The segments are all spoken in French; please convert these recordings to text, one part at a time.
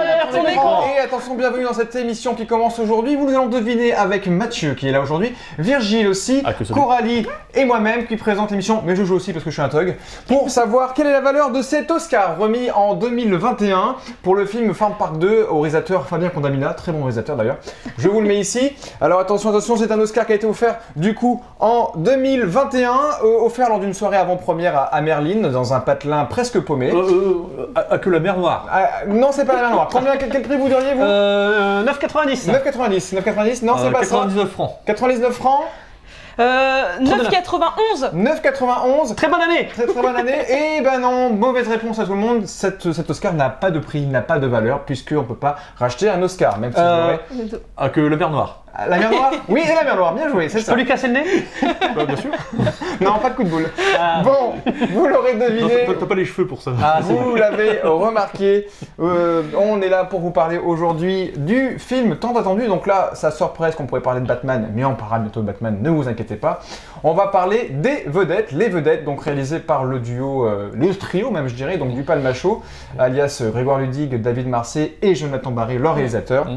derrière ton écran. Et attention, bienvenue dans cette émission qui commence aujourd'hui. Vous allons deviner avec Mathieu qui est là aujourd'hui, Virgile aussi, Coralie et moi-même qui présente l'émission, mais je joue aussi parce que je suis un thug, pour savoir quelle est la valeur de cet Oscar remis en 2021 pour le film Farm Park 2 au réalisateur Fabien Condamina, très bon réalisateur d'ailleurs. Je vous le mets ici. Alors attention, attention, c'est un Oscar qui a été offert du coup en 2021, offert lors d'une soirée avant-première à Merlin, dans un patelin presque paumé. Que la mer Noire. Non, c'est pas la mer Noire. Quel prix vous diriez, vous 9,90. 9,90. 9,90. Non, c'est pas ça. 99 francs. 99 francs. 9,91. 9,91. Très bonne année. Très bonne année. Et ben non, mauvaise réponse à tout le monde. Cet Oscar n'a pas de prix, n'a pas de valeur, puisqu'on ne peut pas racheter un Oscar, même si que la mer Noire. La mer Noire. Oui, et la mer Noire, bien joué, c'est ça. Je peux lui casser le nez? Bien sûr. Non, pas de coup de boule. Bon, vous l'aurez deviné. T'as pas les cheveux pour ça. Vous l'avez remarqué. On est là pour vous parler aujourd'hui du film tant attendu. Donc là, ça sort presque, on pourrait parler de Batman, mais on parlera bientôt de Batman, ne vous inquiétez pas. On va parler des vedettes, les vedettes, donc réalisées par le duo, le trio même je dirais, donc du Palmacho, alias Grégoire Ludig, David Marseille et Jonathan Barré, leur réalisateur.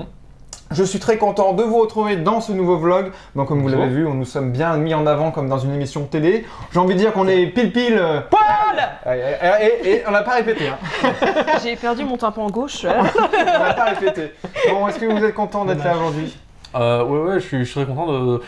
Je suis très content de vous retrouver dans ce nouveau vlog. Donc comme vous l'avez vu, nous sommes bien mis en avant comme dans une émission télé. J'ai envie de dire qu'on est pile poil. Et on n'a pas répété. Hein. J'ai perdu mon tympan gauche. On n'a pas répété. Bon, est-ce que vous êtes content d'être là aujourd'hui? Ouais, je suis très content de...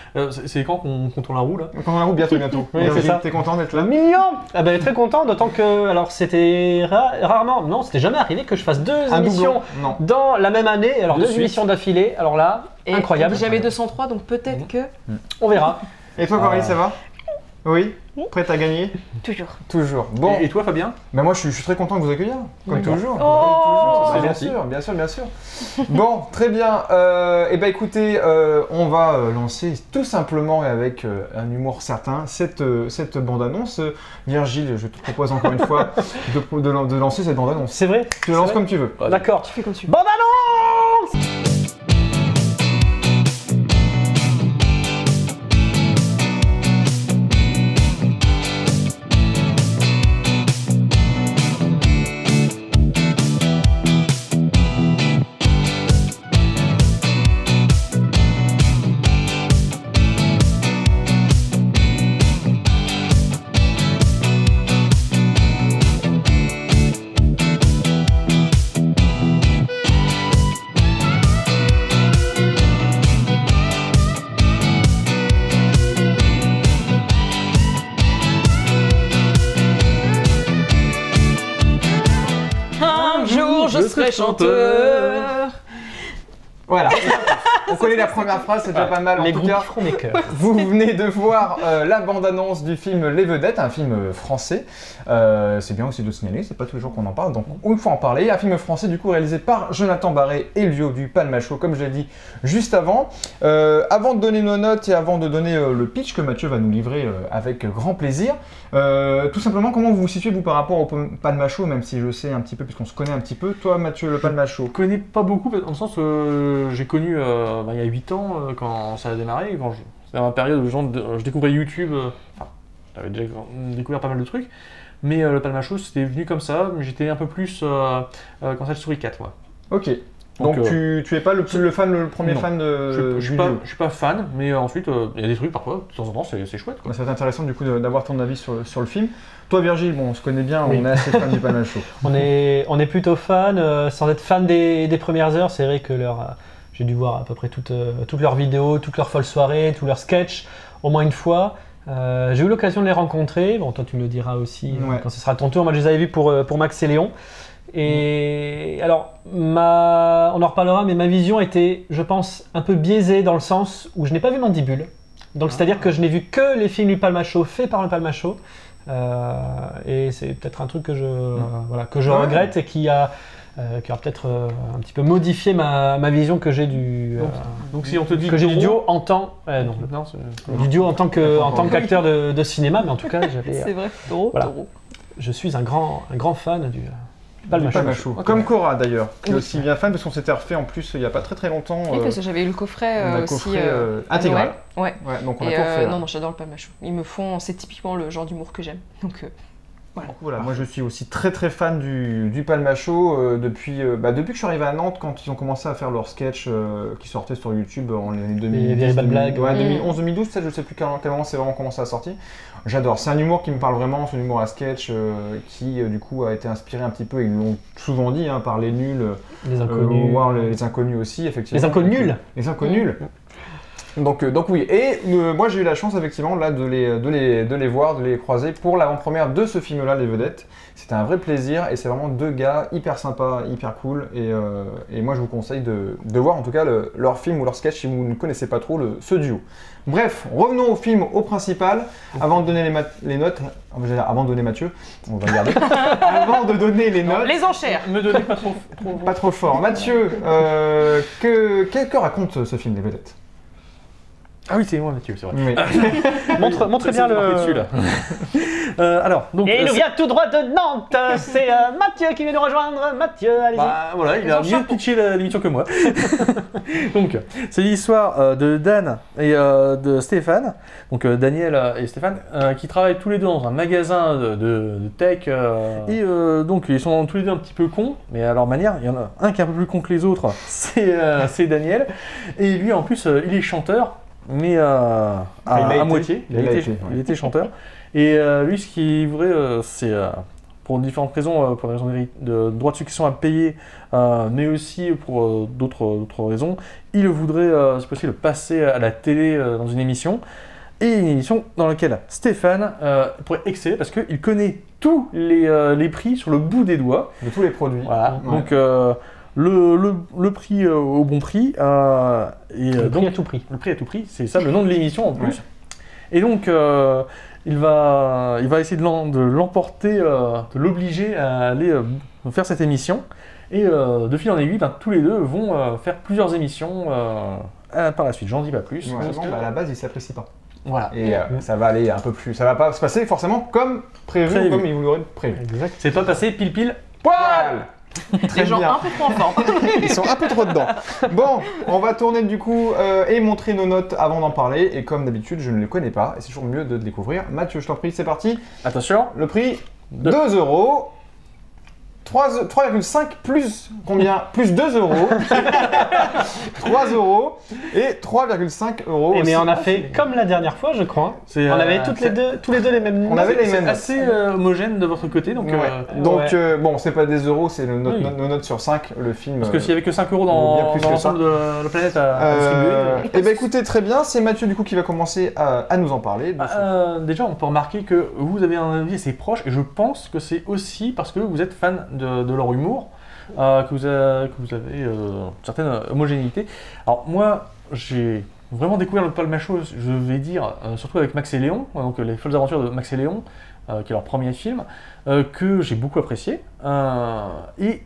c'est quand qu'on tourne la roue, là? On tourne la roue bientôt. Oui, c'est ça. T'es content d'être là? Mignon. Ah ben, très content, d'autant que... Alors, c'était rarement... Non, c'était jamais arrivé que je fasse deux émissions dans la même année. Alors, deux émissions d'affilée. Alors là, incroyable. J'avais 203, donc peut-être que... On verra. Et toi, Coralie, ça va? Oui? Prête à gagner? Toujours. Toujours. Bon. Et toi, Fabien? Ben moi, je suis très content de vous accueillir, comme toujours. Toujours. Bien sûr. Bon, très bien. Et ben écoutez, on va lancer tout simplement et avec un humour certain cette bande-annonce. Virgile, je te propose encore une fois de lancer cette bande-annonce. C'est vrai? Tu la lances comme tu veux. D'accord. Tu fais comme tu veux. Bande-annonce! Je serai chanteur. Voilà. On connaît la première phrase, c'est déjà pas mal. En les tout groupes cas, feront des chœurs. vous venez de voir la bande-annonce du film Les Vedettes, un film français. C'est bien aussi de le signaler, c'est pas tous les jours qu'on en parle, donc il faut en parler. Un film français du coup réalisé par Jonathan Barré et le duo du Palmacho, comme je l'ai dit juste avant. Avant de donner nos notes et avant de donner le pitch que Mathieu va nous livrer avec grand plaisir, tout simplement, comment vous vous situez vous par rapport au Palmacho, même si je sais un petit peu, puisqu'on se connaît un petit peu. Toi, Mathieu, le Palmacho? Je connais pas beaucoup, dans le sens j'ai connu il y a 8 ans quand ça a démarré, c'était dans la période où je découvrais YouTube, j'avais déjà découvert pas mal de trucs, mais le Palmacho c'était venu comme ça, mais j'étais un peu plus Console Souris 4 moi. Ok. Donc tu es pas le premier fan de je suis pas fan, mais ensuite il y a des trucs parfois, de temps en temps c'est chouette quoi. Ça va être intéressant du coup d'avoir ton avis sur le film. Toi Virgile, bon on se connaît bien, on est assez fan du Palmacho. On est plutôt fan, sans être fan des premières heures, c'est vrai que j'ai dû voir à peu près toutes leurs vidéos, toutes leurs folles soirées, tous leurs sketchs, au moins une fois. J'ai eu l'occasion de les rencontrer, bon toi tu me le diras aussi quand ce sera ton tour, moi je les avais vus pour Max et Léon. Et alors, on en reparlera, mais ma vision était, je pense, un peu biaisée dans le sens où je n'ai pas vu Mandibule. Donc c'est-à-dire que je n'ai vu que les films du Palmacho faits par le Palmacho. Et c'est peut-être un truc que je regrette et qui a peut-être un petit peu modifié ma vision que j'ai du donc si on te dit que j'ai du duo en tant du duo en tant qu'acteur de cinéma, mais en tout cas j'avais c'est vrai. Je suis un grand fan du Palmacho. Comme Cora d'ailleurs, qui est aussi bien fan parce qu'on s'était refait en plus il n'y a pas très longtemps. Oui, parce que j'avais eu le coffret aussi intégral. Ouais. Donc on a tout refait. Non, j'adore le Palmacho. Ils me font, c'est typiquement le genre d'humour que j'aime. Donc Voilà, moi je suis aussi très très fan du Palmacho depuis que je suis arrivé à Nantes quand ils ont commencé à faire leurs sketchs qui sortaient sur YouTube en l'année 2010. Very Bad Blague. Ouais, 2011-2012, ça je sais plus quel moment c'est vraiment commencé à sortir. J'adore, c'est un humour qui me parle vraiment, c'est un humour à sketch qui du coup a été inspiré un petit peu, ils l'ont souvent dit, par les nuls, Les inconnus. voire les inconnus aussi, effectivement. Les inconnus. Les inconnus. Donc oui, et moi j'ai eu la chance effectivement là de les voir, de les croiser pour l'avant-première de ce film-là, Les Vedettes. C'était un vrai plaisir et c'est vraiment deux gars hyper sympas, hyper cool et moi je vous conseille de voir en tout cas leur film ou leur sketch si vous ne connaissez pas trop ce duo. Bref, revenons au film, au principal. Avant de donner les notes, avant de donner Mathieu, on va regarder. Avant de donner les notes. Les enchères. Me donnez pas trop. Pas trop fort. Mathieu, que raconte ce film, Les Vedettes? Ah oui, c'est moi, Mathieu, c'est vrai. Oui. Montrez bien dessus, là. Alors, donc. Et il nous vient tout droit de Nantes. C'est Mathieu qui vient nous rejoindre. Mathieu, allez-y. Bah voilà, il a mieux pitché l'émission que moi. Donc, c'est l'histoire de Dan et de Stéphane, donc Daniel et Stéphane, qui travaillent tous les deux dans un magasin de tech. Et donc, ils sont tous les deux un petit peu cons, mais à leur manière. Il y en a un qui est un peu plus con que les autres, c'est Daniel. Et lui, en plus, il est chanteur. Mais à moitié, il était chanteur. Et lui, ce qu'il voudrait, c'est pour différentes raisons, pour des raisons de droits de succession à payer, mais aussi pour d'autres raisons, il voudrait, si possible, passer à la télé dans une émission. Et une émission dans laquelle Stéphane pourrait exceller parce qu'il connaît tous les prix sur le bout des doigts. De tous les produits. Voilà. Ouais. Donc, le prix au bon prix. Le prix à tout prix. Le prix à tout prix, c'est ça le nom de l'émission en plus. Ouais. Et donc, il va essayer de l'emporter, de l'obliger à aller faire cette émission. Et de fil en aiguille, tous les deux vont faire plusieurs émissions par la suite. J'en dis pas plus. Ouais, à la base, ils s'apprécient pas. Voilà. Et ça va aller un peu plus. Ça va pas se passer forcément comme prévu. Comme ils l'auraient prévu. Exact. C'est pas passé pile poil. Très gens bien. un peu trop en forme. Ils sont un peu trop dedans. Bon, on va tourner du coup et montrer nos notes avant d'en parler. Et comme d'habitude, je ne les connais pas et c'est toujours mieux de le découvrir. Mathieu, je t'en prie, c'est parti. Attention. Le prix, 2 €. 3,5 plus combien? Plus 2 €. 3 € et 3,5 €. Mais on a fait comme la dernière fois, je crois. On avait tous les deux les mêmes notes. On avait les mêmes C'est notes. assez homogène de votre côté. Donc, bon, c'est pas des euros, c'est nos notes sur 5, le film. Parce que s'il y avait que 5 € dans l'ensemble de la planète à distribuer. Eh bien écoutez, très bien, c'est Mathieu du coup qui va commencer à nous en parler. Déjà, on peut remarquer que vous avez un avis assez proche et je pense que c'est aussi parce que vous êtes fan de leur humour, que vous avez une certaine homogénéité. Alors moi, j'ai vraiment découvert le Palmacho, je vais dire, surtout avec Max et Léon, donc les folles aventures de Max et Léon, qui est leur premier film, que j'ai beaucoup apprécié. Et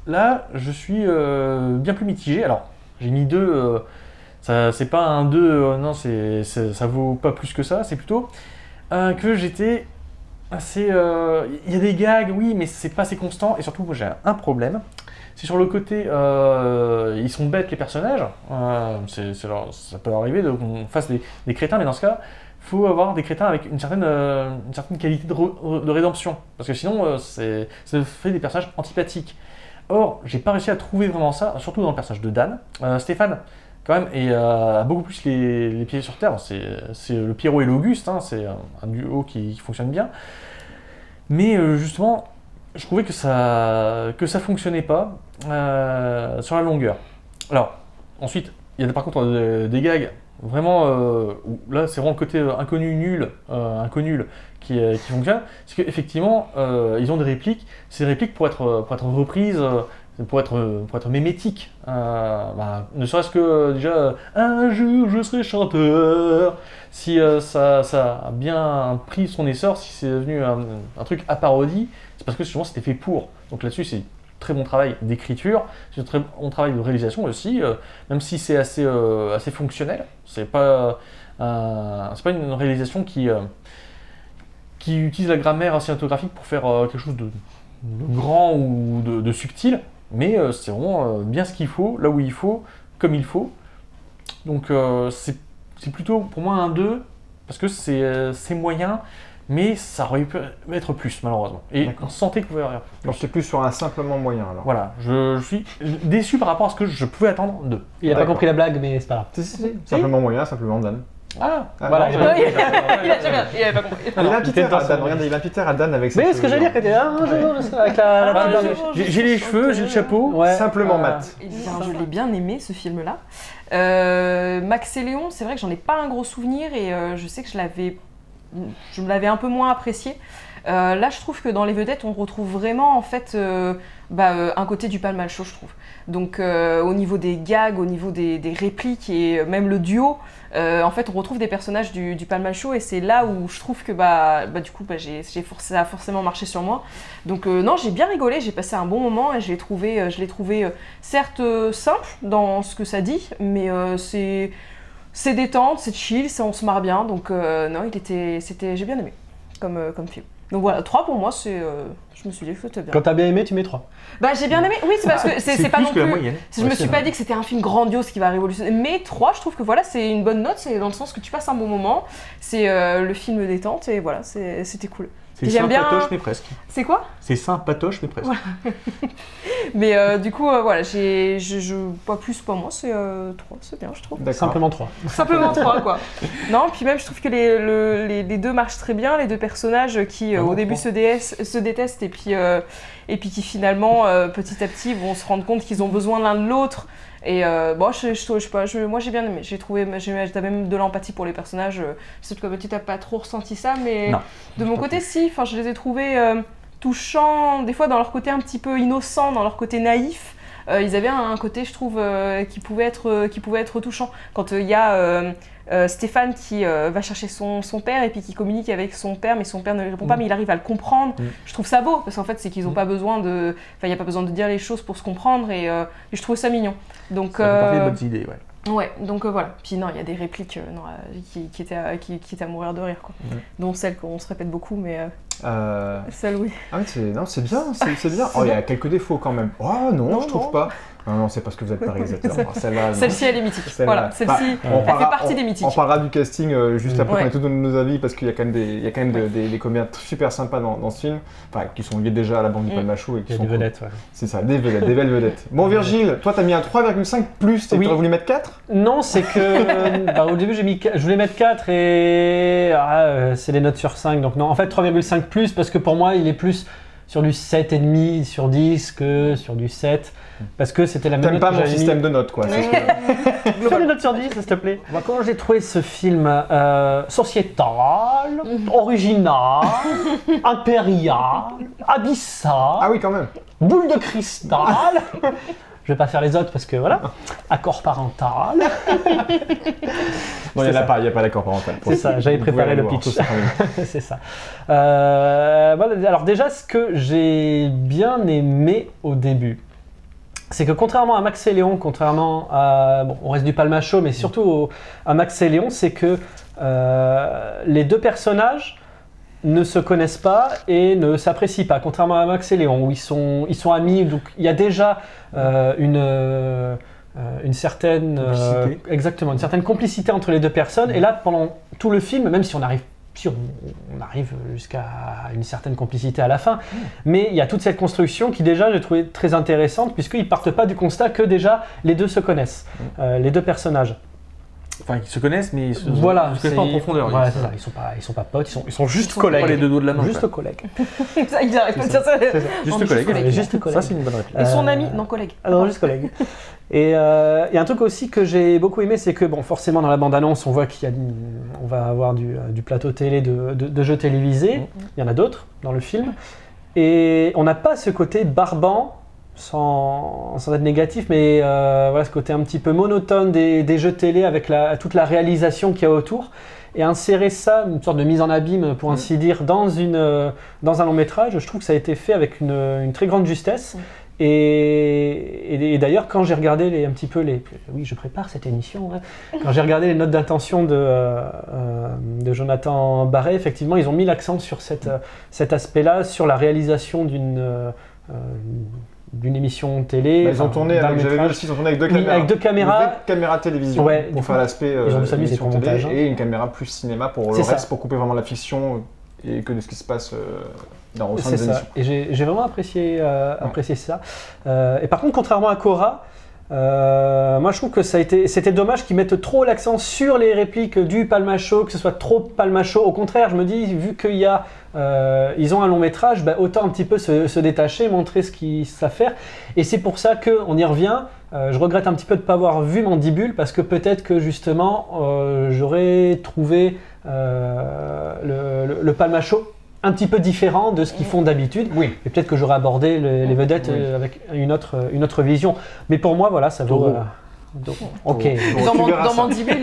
là, je suis bien plus mitigé. Alors, j'ai mis 2, c'est pas un 2, non, ça vaut pas plus que ça, c'est plutôt que j'étais assez... Il y a des gags, oui, mais c'est pas assez constant, et surtout, moi j'ai un problème. C'est sur le côté, ils sont bêtes les personnages, ça peut arriver qu'on fasse des crétins, mais dans ce cas, il faut avoir des crétins avec une certaine qualité de rédemption, parce que sinon, ça fait des personnages antipathiques. Or, j'ai pas réussi à trouver vraiment ça, surtout dans le personnage de Dan. Stéphane, quand même, a beaucoup plus les pieds sur terre. C'est le Pierrot et l'Auguste, hein, c'est un duo qui fonctionne bien. Mais justement, je trouvais que ça fonctionnait pas sur la longueur. Alors, ensuite, il y a par contre des gags vraiment, où là c'est vraiment le côté inconnu nul qui fonctionne. C'est qu'effectivement, ils ont des répliques. Ces répliques pour être reprises, pour être mémétiques. Ne serait-ce que déjà, un jour je serai chanteur. Si ça a bien pris son essor, si c'est devenu un truc à parodie, c'est parce que justement c'était fait pour. Donc là-dessus, c'est très bon travail d'écriture, c'est un très bon travail de réalisation aussi, même si c'est assez fonctionnel. C'est pas une réalisation qui utilise la grammaire cinématographique pour faire quelque chose de grand ou de subtil, mais c'est vraiment bien ce qu'il faut, là où il faut, comme il faut. Donc c'est plutôt pour moi un 2, parce que c'est moyen, mais ça aurait pu être plus, malheureusement. Et D'accord. on sentait qu'il pouvait y avoir plus. Donc c'est plus sur un simplement moyen alors. Voilà, je suis déçu par rapport à ce que je pouvais attendre d'eux. Il a pas D'accord. compris la blague, mais c'est pas grave. Si. Simplement moyen, simplement Dan. Ah, Voilà, non, il a- Il a jamais, il avait pas compris. il a un petit il était air dans à son Dan, rôle. regardez, il a un petit air à Dan avec ses Mais ce que j'allais dire, cheveux. c'était avec la Ah, petite barbe. j'ai les cheveux, j'ai le chapeau. Ouais. Simplement Euh, mat. Eh bien, je l'ai bien aimé ce film-là. Max et Léon, c'est vrai que j'en ai pas un gros souvenir et je sais que je l'avais un peu moins apprécié. Là, je trouve que dans les vedettes, on retrouve vraiment en fait un côté du Palma Show, je trouve. Donc, au niveau des gags, au niveau des répliques et même le duo, en fait, on retrouve des personnages du Palma Show et c'est là où je trouve que du coup, ça a forcément marché sur moi. Donc, non, j'ai bien rigolé, j'ai passé un bon moment et je l'ai trouvé certes simple dans ce que ça dit, mais c'est détente, c'est chill, on se marre bien. Donc, non, j'ai bien aimé comme film. Donc voilà, 3 pour moi, je me suis dit que c'était bien. Quand t'as bien aimé, tu mets 3. Bah j'ai bien aimé, oui c'est parce que c'est pas plus non que la plus... moyenne. Je me suis pas dit que c'était un film grandiose qui va révolutionner, mais 3 je trouve que voilà c'est une bonne note, c'est dans le sens que tu passes un bon moment, c'est le film détente et voilà, c'était cool. C'est J'aime bien- sympatoche, mais presque. C'est quoi? C'est sympatoche, mais presque. Mais du coup voilà, pas plus, pas moins, c'est 3, c'est bien je trouve. D'accord. Simplement 3. Simplement 3 quoi. Non, puis même je trouve que les deux marchent très bien, les deux personnages qui au début se détestent et puis qui finalement petit à petit vont se rendre compte qu'ils ont besoin l'un de l'autre. Et bon, je sais pas, moi j'ai bien aimé, t'as même de l'empathie pour les personnages. Je sais que tu t'as pas trop ressenti ça, mais Non, de mon côté si, enfin je les ai trouvés touchants, des fois dans leur côté un petit peu innocent, dans leur côté naïf. Ils avaient un côté, je trouve, qui pouvait être touchant. Quand il y a Stéphane qui va chercher son père et puis qui communique avec son père, mais son père ne lui répond pas, mais il arrive à le comprendre. Je trouve ça beau, parce qu'en fait, c'est qu'ils n'ont pas besoin de... Enfin, il n'y a pas besoin de dire les choses pour se comprendre, et je trouve ça mignon. Donc, Ça fait partie des bonnes idées, ouais. ouais, donc voilà. Puis non, il y a des répliques qui étaient à mourir de rire, quoi. Dont celle qu'on se répète beaucoup, mais celle, oui. Ah oui, c'est bien, c'est bien. Oh, il y a quelques défauts quand même. Oh non, Non, je trouve non. pas. Non, c'est parce que vous êtes pas réalisateur. Oh, celle-là, non. Celle-ci, elle est mythique. Celle-là. Voilà, celle-ci, On elle parlera- fait partie des mythiques. On parlera du casting juste après, Ouais. on a tous donné nos avis parce qu'il y a quand même des comédiens super sympas dans ce film, enfin qui sont liés déjà à la bande du Palma Show et Il qui y a sont des cool. vedettes, ouais. C'est ça, des vedettes, des belles vedettes. Bon Virgile, toi t'as mis un 3,5 plus, Oui. t'aurais voulu mettre 4? Non, c'est que au début je voulais mettre 4 et c'est des notes sur 5, donc non, en fait 3,5 plus parce que pour moi il est plus sur du 7,5 sur 10 que sur du 7 parce que c'était la même T'aimes note pas que mon j'avais mis. système de notes quoi. c'est ce que- Fais des notes sur 10 s'il te plaît. Comment j'ai trouvé ce film sociétal, original, impérial, abyssal, Ah oui quand même. boule de cristal. Je vais pas faire les autres parce que voilà, accord parental. Non, il n'y a pas d'accord parental. C'est ça, j'avais Vous pouvez préparé aller le voir, pitch. tout ça, oui. C'est ça. Voilà, alors déjà, ce que j'ai bien aimé au début, c'est que contrairement à Max et Léon, contrairement à... Bon, on reste du Palma Show, mais surtout à Max et Léon, c'est que les deux personnages ne se connaissent pas et ne s'apprécient pas, contrairement à Max et Léon, où ils sont amis, donc il y a déjà une certaine Complicité. exactement, une certaine complicité entre les deux personnes. Et là, pendant tout le film, même si on arrive jusqu'à une certaine complicité à la fin, mais il y a toute cette construction qui déjà j'ai trouvé très intéressante puisqu'ils partent pas du constat que déjà les deux se connaissent, les deux personnages. Enfin, ils se connaissent, mais ils se Voilà, se connaissent pas en profondeur. Voilà, ils- c'est ça. Ils sont pas potes, ils sont juste Pas collègues. les deux doigts de la main. Juste quoi. collègues. Il arrête pas de dire ça. Juste On est collègues. collègues. Juste collègues. Ça, c'est une bonne réplique. Et son ami, non collègue. Ah non, juste collègues. Et il y a un truc aussi que j'ai beaucoup aimé, c'est que bon, forcément dans la bande-annonce, on voit on va avoir du plateau télé de jeux télévisés. Il y en a d'autres dans le film. Et on n'a pas ce côté barbant, sans être négatif, mais voilà, ce côté un petit peu monotone des jeux télé avec toute la réalisation qu'il y a autour. Et insérer ça, une sorte de mise en abîme, pour ainsi dire, dans un long métrage, je trouve que ça a été fait avec une très grande justesse. Et d'ailleurs, quand j'ai regardé un petit peu oui, je prépare cette émission. Hein. Quand j'ai regardé les notes d'intention de Jonathan Barré, effectivement, ils ont mis l'accent sur cet aspect-là, sur la réalisation d'une émission télé. Bah, ils ont tourné d'un avec, j'avais vu métrage. aussi, ils ont tourné avec deux Oui, caméras. avec deux caméras. Deux caméras télévision Ouais, pour faire l'aspect ils ont dû s'amuser émission pour le télé montage, hein. et une caméra plus cinéma pour le C'est ça. reste, pour couper vraiment la fiction que de ce qui se passe au sein C'est des ça. émissions. Et j'ai vraiment apprécié ça. Et par contre, contrairement à Korra, moi je trouve que c'était dommage qu'ils mettent trop l'accent sur les répliques du Palmacho, que ce soit trop Palmacho. Au contraire, je me dis, vu qu'ils ont un long métrage, autant un petit peu se détacher, montrer ce qu'ils savent faire. Et c'est pour ça qu'on y revient. Je regrette un petit peu de ne pas avoir vu Mandibule, parce que peut-être que justement j'aurais trouvé le Palmacho un petit peu différent de ce qu'ils font d'habitude. Oui. Et peut-être que j'aurais abordé les vedettes avec une autre vision. Mais pour moi, voilà, ça vaut... ok. Dans Mandibule,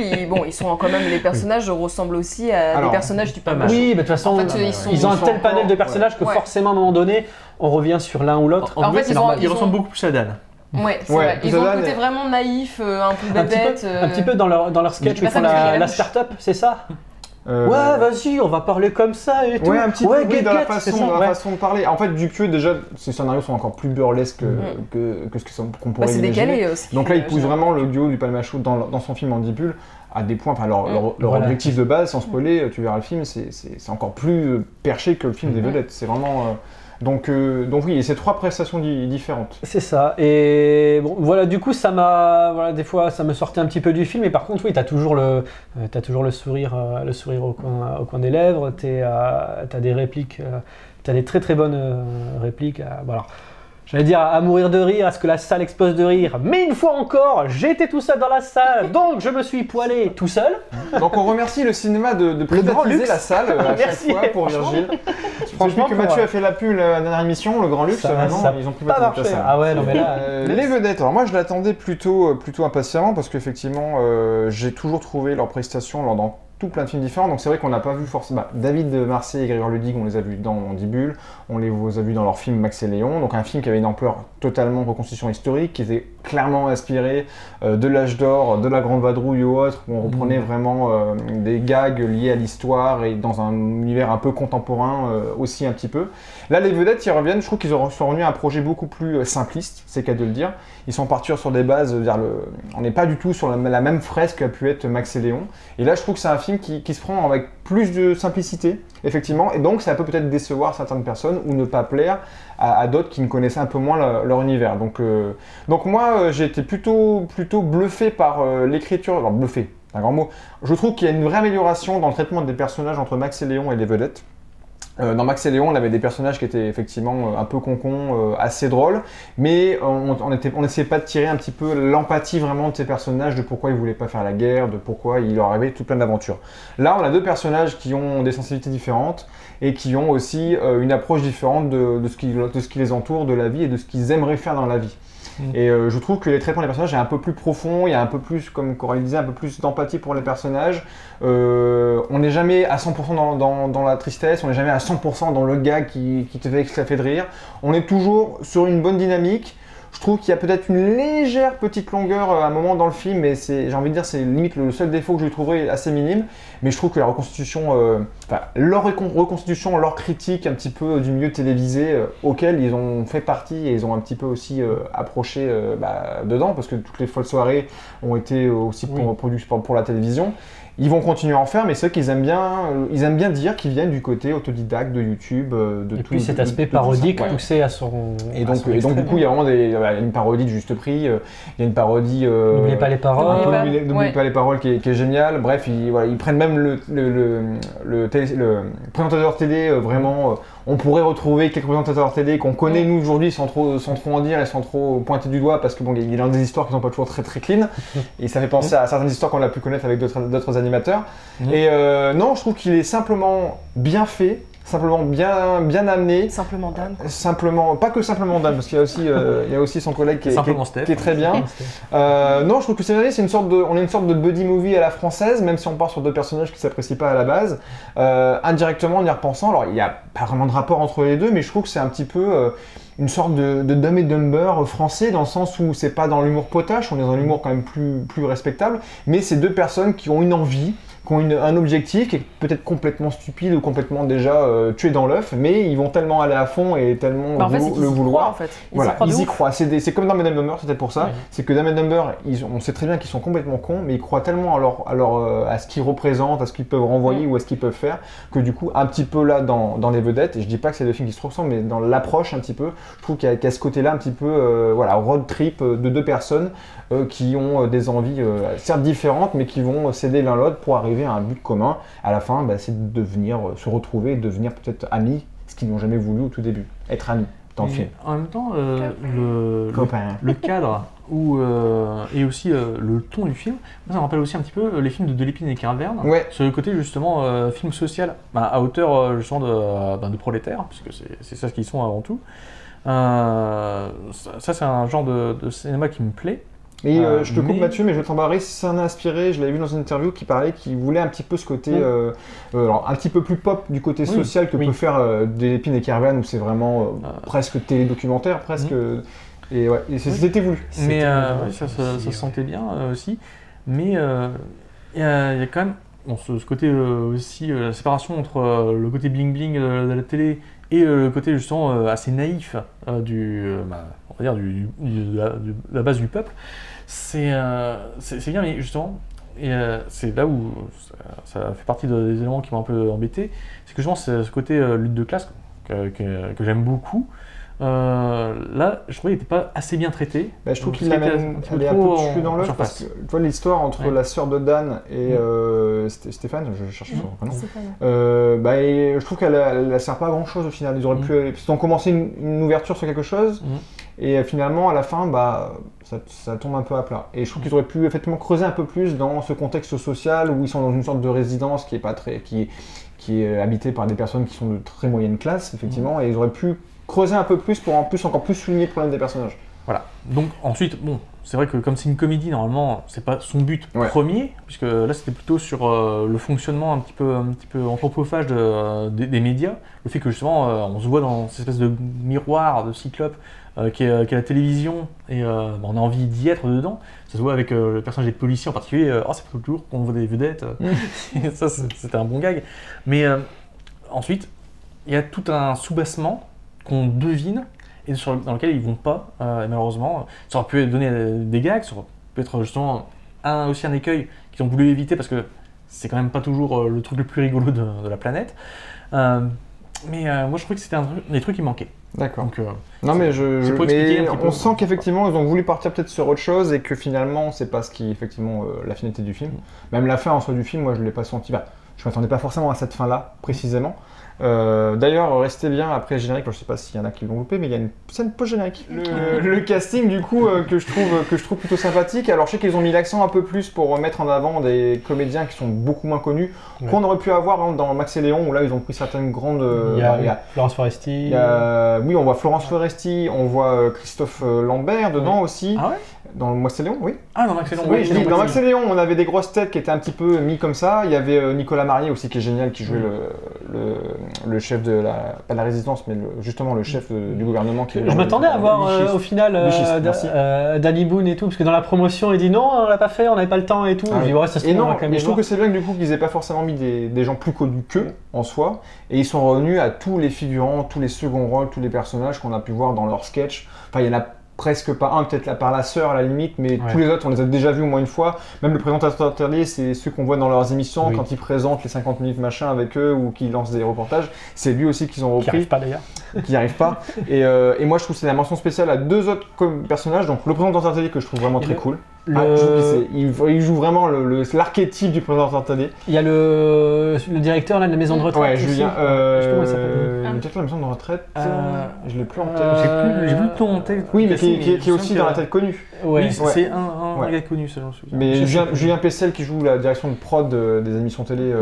ils sont quand même, les personnages ressemblent aussi à des personnages du Palmacho. Oui, mais de toute façon, En fait, ils ont un tel panel de personnages que Ouais. forcément, à un moment donné, on revient sur l'un ou l'autre. En fait, c'est normal, ils ressemblent beaucoup plus à Dan. Ouais, c'est Ouais, vrai. Ils ont Zidane le côté est- vraiment naïf, un peu bébête. Un petit peu dans leur sketch, dis où ils pas ça, font mais c'est la la mouche. start-up, c'est ça? Ouais, vas-y, on va parler comme ça et tout. Ouais, un petit peu, oui, dans la c'est façon, ça, dans la ouais. façon de parler. En fait, Dupieux, déjà, ses scénarios sont encore plus burlesques que ce qu'on pourrait C'est imaginer. décalé aussi. Donc là, il pousse vraiment le duo du Palmacho dans son film Mandibule à des points. Enfin, leur Voilà. objectif de base, sans spoiler, tu verras le film, c'est encore plus perché que le film des vedettes. C'est vraiment. Donc oui, et c'est 3 prestations différentes. C'est ça. Et bon, voilà, du coup, ça m'a, voilà, des fois, ça me sortait un petit peu du film. Et par contre, oui, t'as toujours le sourire au coin des lèvres. T'as des répliques, t'as des très très bonnes répliques. Voilà. J'allais dire à mourir de rire, à ce que la salle explose de rire. Mais une fois encore, j'étais tout seul dans la salle, donc je me suis poilé tout seul. Donc on remercie le cinéma de grand privatiser luxe. la salle à chaque Merci. fois pour Virgile. Franchement, Depuis que Mathieu a fait la pub la dernière émission, le Grand Luxe, maintenant ils ont pas privatisé marché. la salle. Ah ouais, non mais là. Les vedettes, alors moi je l'attendais plutôt impatiemment parce qu'effectivement j'ai toujours trouvé leurs prestations dans tout plein de films différents, donc c'est vrai qu'on n'a pas vu forcément. David de Marsay et Grégoire Ludig, on les a vus dans Mandibule, on les a vus dans leur film Max et Léon, donc un film qui avait une ampleur totalement reconstitution historique, qui était clairement inspiré de l'âge d'or, de la Grande Vadrouille ou autre, où on reprenait vraiment des gags liés à l'histoire et dans un univers un peu contemporain aussi un petit peu. Là les vedettes y reviennent, je trouve qu'ils sont revenus à un projet beaucoup plus simpliste, c'est qu'à de le dire. Ils sont partis sur des bases, on n'est pas du tout sur la même fresque qu'a pu être Max et Léon. Et là je trouve que c'est un film qui se prend avec plus de simplicité, effectivement, et donc ça peut peut-être décevoir certaines personnes ou ne pas plaire à d'autres qui ne connaissaient un peu moins leur univers. Donc moi j'ai été plutôt bluffé par l'écriture, alors bluffé, c'est un grand mot. Je trouve qu'il y a une vraie amélioration dans le traitement des personnages entre Max et Léon et les vedettes. Dans Max et Léon, on avait des personnages qui étaient effectivement un peu concons, assez drôles, mais on n'essayait pas de tirer un petit peu l'empathie vraiment de ces personnages, de pourquoi ils voulaient pas faire la guerre, de pourquoi il leur arrivait tout plein d'aventures. Là, on a 2 personnages qui ont des sensibilités différentes et qui ont aussi une approche différente de ce qui les entoure, de la vie et de ce qu'ils aimeraient faire dans la vie. Et je trouve que les traitements des personnages est un peu plus profond, il y a un peu plus, comme Coralie disait, un peu plus d'empathie pour les personnages. On n'est jamais à 100% dans la tristesse, on n'est jamais à 100% dans le gag qui te fait éclater de rire. On est toujours sur une bonne dynamique. Je trouve qu'il y a peut-être une légère petite longueur à un moment dans le film, mais j'ai envie de dire c'est limite le seul défaut que je trouverais assez minime. Mais je trouve que la reconstitution, leur reconstitution, leur critique un petit peu du milieu télévisé auquel ils ont fait partie et ils ont un petit peu aussi approché dedans, parce que toutes les folles soirées ont été aussi produites pour la télévision. Ils vont continuer à en faire, mais c'est vrai qu'ils aiment bien dire qu'ils viennent du côté autodidacte de YouTube, Et puis cet aspect parodique ouais. poussé à son. Et donc du coup, il y a vraiment il y a une parodie de Juste Prix, il y a une parodie. N'oubliez pas les paroles. N'oubliez pas les paroles qui est géniale. Bref, ils prennent même le présentateur télé vraiment. On pourrait retrouver quelques présentateurs télé qu'on connaît nous aujourd'hui sans trop en dire et sans trop pointer du doigt parce que bon, il y a des histoires qui sont pas toujours très très clean et ça fait penser à certaines histoires qu'on a pu connaître avec d'autres animateurs. Et non, je trouve qu'il est simplement bien fait. Simplement bien amené. Simplement Dan. Simplement, pas que simplement Dan, parce qu'il y a aussi son collègue qui est très bien. Non, je trouve que c'est une sorte de buddy movie à la française, même si on part sur 2 personnages qui s'apprécient pas à la base. Indirectement, en y repensant, alors il n'y a pas vraiment de rapport entre les deux, mais je trouve que c'est un petit peu une sorte de Dumb and Dumber français, dans le sens où c'est pas dans l'humour potache, on est dans l'humour quand même plus respectable, mais c'est 2 personnes qui ont une envie qui ont un objectif qui est peut-être complètement stupide ou complètement déjà tué dans l'œuf, mais ils vont tellement aller à fond et tellement Bah, en fait, c'est qu'ils le y vouloir. croient, en fait. Voilà, croient de ils y ouf. croient. C'est comme dans Dumb and Dumber, c'était pour ça. Ouais. C'est que Dumb and Dumber, on sait très bien qu'ils sont complètement cons, mais ils croient tellement à ce qu'ils représentent, à ce qu'ils peuvent renvoyer ou à ce qu'ils peuvent faire, que du coup, un petit peu là dans les vedettes, et je dis pas que c'est des films qui se ressemblent, mais dans l'approche un petit peu, je trouve qu'il y a ce côté-là un petit peu, voilà, road trip de deux personnes qui ont des envies certes différentes, mais qui vont s'aider l'un l'autre pour arriver à un but commun. À la fin, c'est de devenir, se retrouver, devenir peut-être amis, ce qu'ils n'ont jamais voulu au tout début, être amis dans le Et film. en même temps, Copain. le cadre et aussi le ton du film, moi, ça me rappelle aussi un petit peu les films de Delépine et Carverne, Ouais. sur le côté justement film social, à hauteur justement de prolétaires, puisque c'est ça ce qu'ils sont avant tout. Ça c'est un genre de cinéma qui me plaît. Et je te coupe mais- Mathieu, mais je vais t'embarrer, ça en a inspiré, je l'avais vu dans une interview qui parlait qu'il voulait un petit peu ce côté, alors, un petit peu plus pop du côté Oui, social que oui. peut faire Delépine et Carverne, où c'est vraiment presque télédocumentaire, presque. Et ouais, et c'était voulu. Mais ouais, ça se sentait bien aussi. Mais il y a quand même ce côté aussi, la séparation entre le côté bling-bling de la télé et le côté justement assez naïf on va dire de la base du peuple. C'est bien, mais justement, et c'est là où ça fait partie des éléments qui m'ont un peu embêté. C'est que justement, c'est ce côté lutte de classe que j'aime beaucoup. Là, je trouvais qu'il n'était pas assez bien traité. Bah, je trouve qu'il C'était l'amène un petit peu elle est un trop peu dessus dans en l'œuf, surface. parce que tu vois l'histoire entre Ouais. la sœur de Dan et Stéphane, je cherche son prénom. C'est pas mal. Et je trouve qu'elle sert pas à grand chose au final. Ils auraient pu. Ils ont commencé une ouverture sur quelque chose, et finalement, à la fin, ça tombe un peu à plat. Et je trouve qu'ils auraient pu effectivement creuser un peu plus dans ce contexte social où ils sont dans une sorte de résidence qui est pas très. Qui est habitée par des personnes qui sont de très moyenne classe, effectivement, et ils auraient pu creuser un peu plus pour encore plus souligner le problème des personnages. Voilà. Donc ensuite, bon, c'est vrai que comme c'est une comédie, normalement, c'est pas son but premier, puisque là c'était plutôt sur le fonctionnement un petit peu anthropophage des médias, le fait que justement on se voit dans cette espèce de miroir de cyclope qui est la télévision et on a envie d'y être dedans. Ça se voit avec le personnage des policiers en particulier. C'est pas toujours qu'on voit des vedettes. Et ça, c'était un bon gag. Mais ensuite, il y a tout un soubassement qu'on devine et dans lequel ils vont pas, et malheureusement. Ça aurait pu donner des gags, ça aurait pu être justement aussi un écueil qu'ils ont voulu éviter parce que c'est quand même pas toujours le truc le plus rigolo de la planète. Mais moi je trouvais que c'était des trucs qui manquaient. D'accord. Donc, Non mais, c'est pour expliquer un petit peu. on sent qu'effectivement ils ont voulu partir peut-être sur autre chose et que finalement c'est pas ce qui est effectivement la finalité du film. Même la fin en soi du film, moi je l'ai pas senti. Je m'attendais pas forcément à cette fin-là précisément. D'ailleurs, restez bien après le générique, je sais pas s'il y en a qui l'ont loupé, mais il y a une scène post-générique. Le casting du coup que je trouve plutôt sympathique. Alors je sais qu'ils ont mis l'accent un peu plus pour mettre en avant des comédiens qui sont beaucoup moins connus, qu'on aurait pu avoir hein, dans Max et Léon, où là ils ont pris certaines grandes... Il y a Florence Foresti. Oui, on voit Florence Foresti, on voit Christophe Lambert dedans aussi. Ah ouais? Dans Max et Léon, oui. Ah, dans Max et Léon, Oui, je dis, dans Max et Léon, on avait des grosses têtes qui étaient un petit peu mis comme ça. Il y avait Nicolas Marié aussi qui est génial, qui jouait le chef de pas de la résistance, mais justement le chef du gouvernement. Je m'attendais à voir au final Danny Boone et tout, parce que dans la promotion il dit non, on l'a pas fait, on n'avait pas le temps et tout. Je dis ouais, ça se et trouve, on non, va quand même et les je trouve voir. que c'est bien que du coup qu'ils aient pas forcément mis des gens plus connus qu'eux en soi, et ils sont revenus à tous les figurants, tous les seconds rôles, tous les personnages qu'on a pu voir dans leurs sketchs. Enfin, il y en a presque pas un, peut-être là par la sœur à la limite, mais tous les autres on les a déjà vus au moins une fois. Même le présentateur télé, c'est ceux qu'on voit dans leurs émissions quand ils présentent les 50 minutes machin avec eux ou qu'ils lancent des reportages. C'est lui aussi qu'ils ont repris. Qui arrive pas d'ailleurs. Qui n'y arrive pas. Et moi je trouve que c'est la mention spéciale à deux autres personnages. Donc le présentateur télé que je trouve vraiment très cool. Je trouve il joue vraiment l'archétype du présentateur télé. Il y a le directeur là, de la maison de retraite. Ouais, Julien. Je sais pas comment il s'appelle. Le directeur de la maison de retraite. Je l'ai plus en tête. J'ai plus le ton en tête. Oui, mais qui est aussi dans la tête connue. Ouais. Oui, c'est un gars connu, ça j'en suis. Mais Julien Pessel qui joue la direction de prod des émissions télé,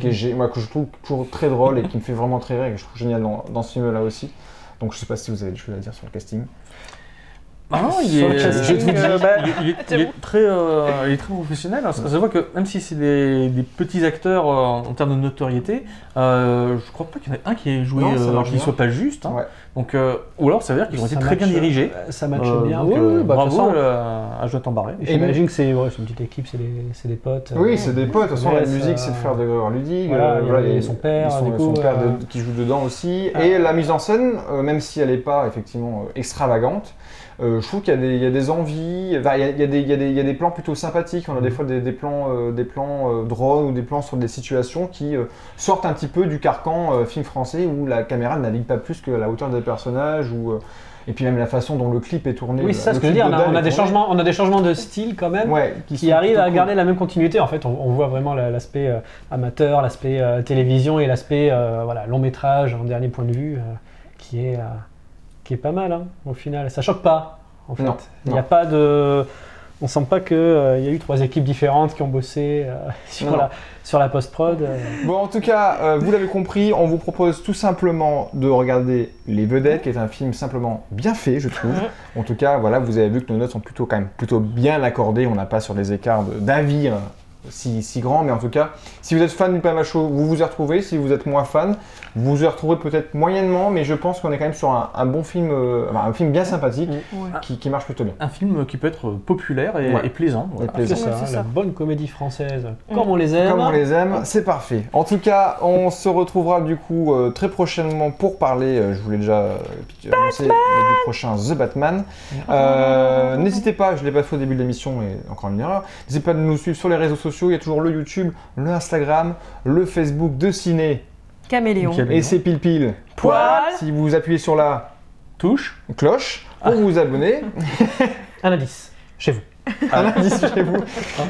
que je trouve toujours très drôle et qui me fait vraiment très rire et que je trouve génial dans ce film-là aussi. Donc je sais pas si vous avez des choses à dire sur le casting. Ah non, Sur le casting, il est très professionnel. Ça se voit que même si c'est des petits acteurs en termes de notoriété, je crois pas qu'il y en ait un qui ait joué, Non, ça marche qui bien. soit pas juste. Hein. Ouais. Donc, ou alors ça veut dire qu'ils ont été Ça très bien matche, dirigés. Ça matche bien. Donc, Oui, bah, de toute bravo façon, à Jonathan Barré. j'imagine que c'est une petite équipe, c'est des potes. Oui, c'est des potes. De toute façon, la Yes, musique, c'est le frère de Grégoire Ludig. voilà, il y a et son père, son du coup, père qui joue dedans aussi. Ah. Et la mise en scène, même si elle n'est pas effectivement extravagante, je trouve qu'il y a des envies, enfin, il y a des plans plutôt sympathiques. On a des fois des plans drones ou des plans sur des situations qui sortent un petit peu du carcan film français où la caméra ne navigue pas plus que la hauteur des personnages et puis même la façon dont le clip est tourné. Oui, c'est ça le ce que je veux clip dire. de On a Dal est des tourné. changements, on a des changements de style quand même. Ouais, Qui sont arrivent plutôt à cool. garder la même continuité. En fait, on voit vraiment l'aspect amateur, l'aspect télévision et l'aspect voilà, long métrage en dernier point de vue qui est pas mal hein, au final. Ça choque pas en fait. Non, Il non. n'y a pas de... On sent pas qu'il y a eu 3 équipes différentes qui ont bossé Non. sur la post-prod. Bon, en tout cas, vous l'avez compris, on vous propose tout simplement de regarder Les Vedettes, qui est un film simplement bien fait, je trouve. En tout cas, voilà, vous avez vu que nos notes sont quand même plutôt bien accordées. On n'a pas sur les écarts d'avis si grands, mais en tout cas, si vous êtes fan du Palma Show, vous vous y retrouvez. Si vous êtes moins fan, vous vous y retrouvez peut-être moyennement, mais je pense qu'on est quand même sur un bon film, un film bien sympathique Ouais. qui marche plutôt bien. Un film qui peut être populaire Ouais. et plaisant. Voilà. Et plaisant. C'est ça, c'est la ça. bonne comédie française, comme on les aime. Comme on les aime, c'est parfait. En tout cas, on se retrouvera du coup très prochainement pour parler, je vous l'ai déjà annoncé, mais du prochain The Batman. N'hésitez pas, je ne l'ai pas fait au début de l'émission, mais encore une erreur. N'hésitez pas de nous suivre sur les réseaux sociaux, il y a toujours le YouTube, le Instagram, le Facebook de Ciné, Caméléon. Nickel. et c'est pile pile. Poil. Si vous appuyez sur la Touche. cloche pour vous abonner, Un indice, chez vous. un indice chez vous.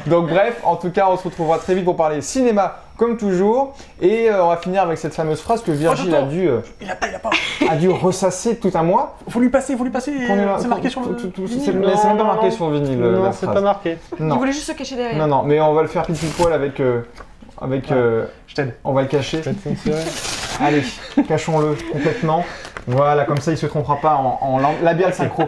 Donc bref, en tout cas, on se retrouvera très vite pour parler cinéma comme toujours. Et on va finir avec cette fameuse phrase que Virgile attends. a dû ressasser tout un mois. Faut lui passer. C'est marqué sur le. C'est même pas marqué sur le vinyle. Non, la c'est phrase. pas marqué. Il Non. voulait juste se cacher derrière. Non, mais on va le faire pile poil avec. Je t'aide. On va le cacher. Peut-être censuré. Allez, cachons-le complètement. Voilà, comme ça il se trompera pas en labial synchro.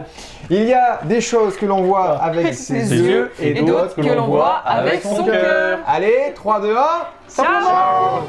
Il y a des choses que l'on voit avec ses yeux et d'autres que l'on voit avec son cœur. Allez, 3, 2, 1. Ciao.